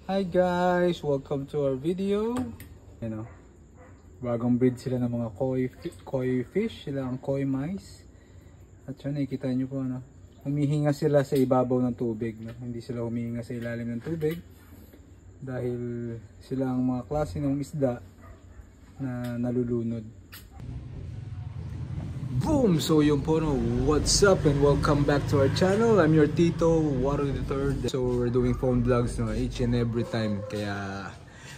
Hi guys! Welcome to our video. You know, bagong breed sila ng mga koi fish, sila ang koi mice. At yun, nakikita nyo po, ano, humihinga sila sa ibabaw ng tubig, no? Hindi sila humihinga sa ilalim ng tubig dahil sila ang mga klase ng isda na nalulunod. Boom! So yun po, no, what's up and welcome back to our channel. I'm your Tito, Waro the Third. So we're doing phone vlogs, no, each and every time. Kaya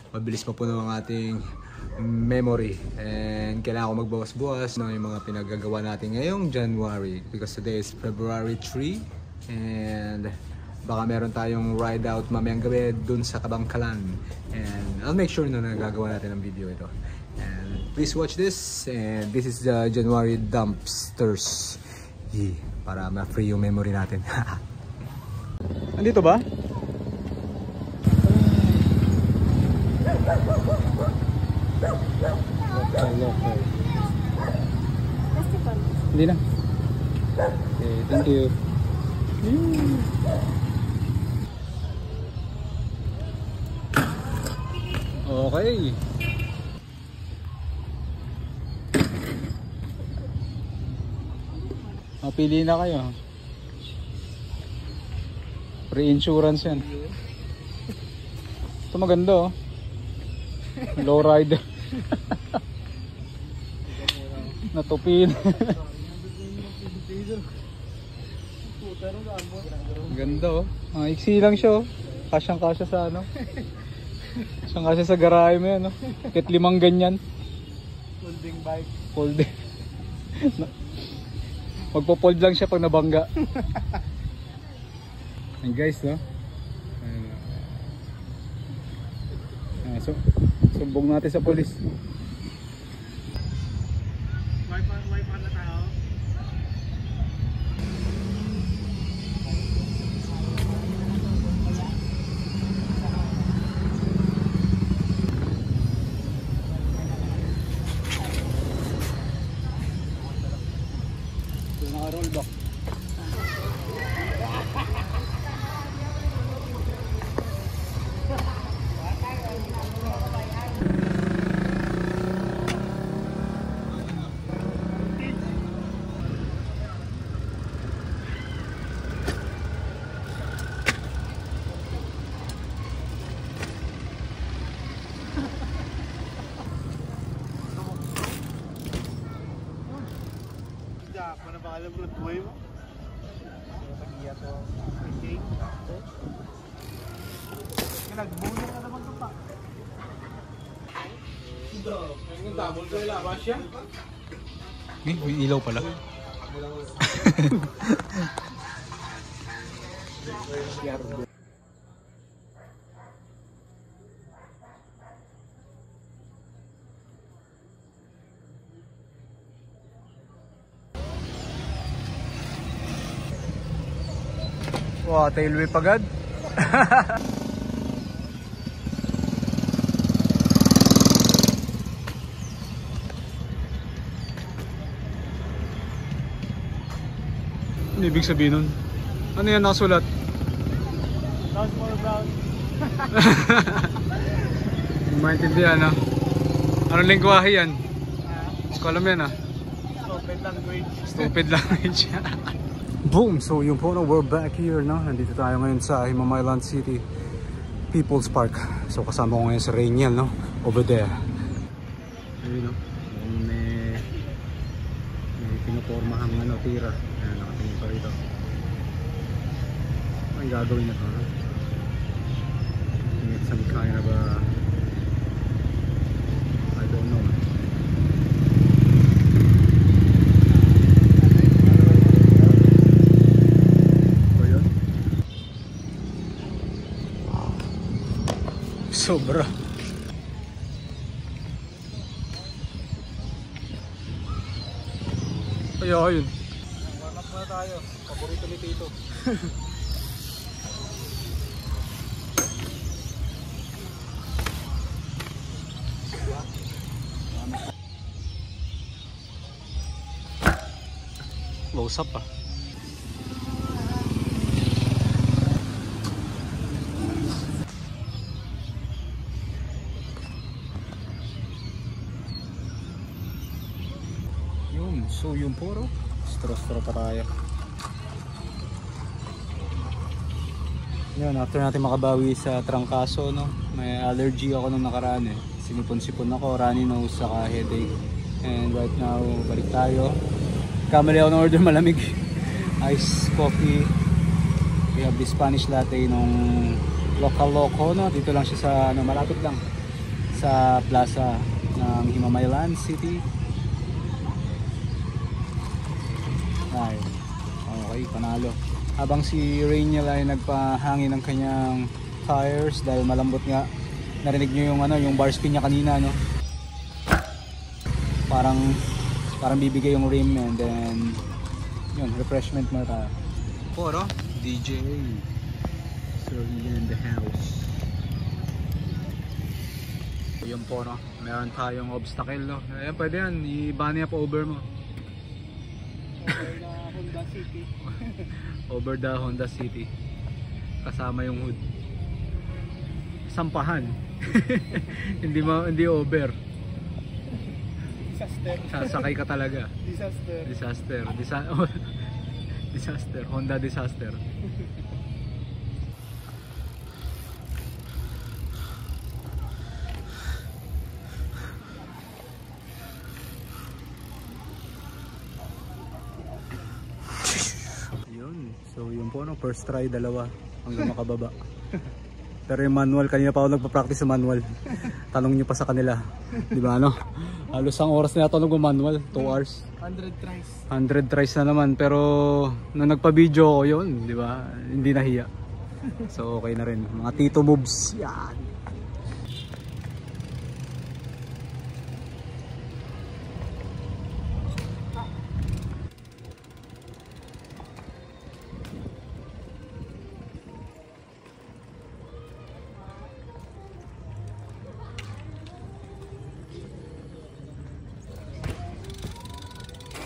mabilis pa po ng ating memory. And kailangan ko magbawas-buwas, no, yung mga pinagagawa natin ngayong January. Because today is February 3. And baka meron tayong ride out mamayang gabi dun sa Kabangkalan. And I'll make sure na nagagawa natin ang video ito. And please watch this. And this is the January dumpsters. Yeah, para ma-free yung memory natin. Andito ba? Local. Hindi na. Okay, thank you. Okay. Pili na kayo. Pre-insurance yan. Ito maganda, oh. Low rider. Natupin. Ganda, oh. Iksi lang siya, oh. Kasyang-kasya sa ano. Kasyang-kasya sa garahe mo yan, oh. Kahit 5 ganyan. Folding bike. Folding. Magpo-fold lang siya pag nabangga. And guys, no? So, sumbong natin sa polis. Wipe na tayo. Naka-rollback. Mana ba alam mo buhay mo? Pag-iya to. Okay. Nagbuno ka naman to pa. Ito. Yung double ko ilabas siya. May ilaw pala. Wow, tailway pagad. Ano ibig sabihin nun? Ano yan nakasulat? Brown more brown. Hindi maintindihan, ha? Anong lingwahe yan? Hindi ko alam yan, ha? Stupid language. Stupid language. Boom! So yun po, no, we're back here, no? Nandito tayo ngayon sa Himamaylan City People's Park. So kasama ko ngayon sa Rainiel, no? Over there. Ayun, no? May pinupormahang ano, tira. Ayan, nakatingin pa rito. Ano yung gagawin na to, no? It's some kind of a... I don't know. Sobra. Ay, ayun. Warm up muna tayo. Paborito ni Tito. Close up, ah. So yung puro, stro pa tayo. Yan, after natin makabawi sa trangkaso, no, may allergy ako nung nakaraan eh. Sinipon-sipon ako, runny nose, saka headache. And right now, balik tayo. Kamali ako ng order malamig. Ice coffee. We have the Spanish latte nung Loco, no? Dito lang siya sa, ano, malapit lang sa plaza ng Himamaylan City. Ay, okay, panalo. Habang si Rainiel ay nagpahangin ng kanyang tires dahil malambot nga. Narinig nyo yung, ano, yung bar spin niya kanina, no? Parang bibigay yung rim and then yun, refreshment muna tayo. Poro, DJ Sir Ian in the house. Yun po, no? Meron tayong obstacle, no? Ayan, pwede yan, i-bunny up over mo. Over na Honda City. Over the Honda City. Kasama yung hood. Sampahan. hindi over. Disaster. Sasakay ka talaga. Disaster. Disaster. Honda disaster. Yun. So yun po, no, first try, dalawa hanggang makababa. Pero yung manual, kanina pa ako nagpa-practice sa manual. Tanong nyo pa sa kanila. Di ba, ano? Halos ang oras na ito nag-manual, 2 hours. 100 tries. 100 tries na naman, pero nung nagpa-video ko yun, di ba? Hindi nahiya. So okay na rin. Mga tito moves. Yan.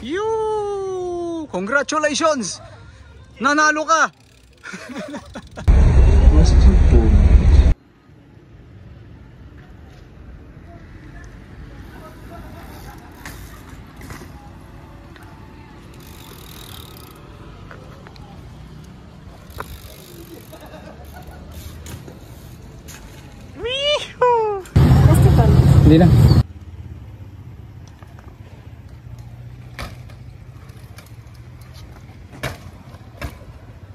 Yoo! Congratulations! Nanalo ka! Hindi na.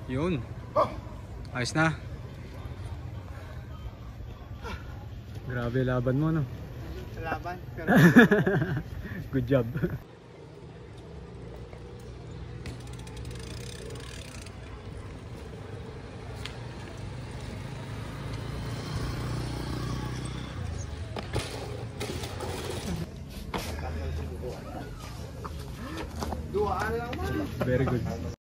Yun. Ayos na. Grabe laban mo, no? Laban. Pero Good job. duwaan lang man. Very good.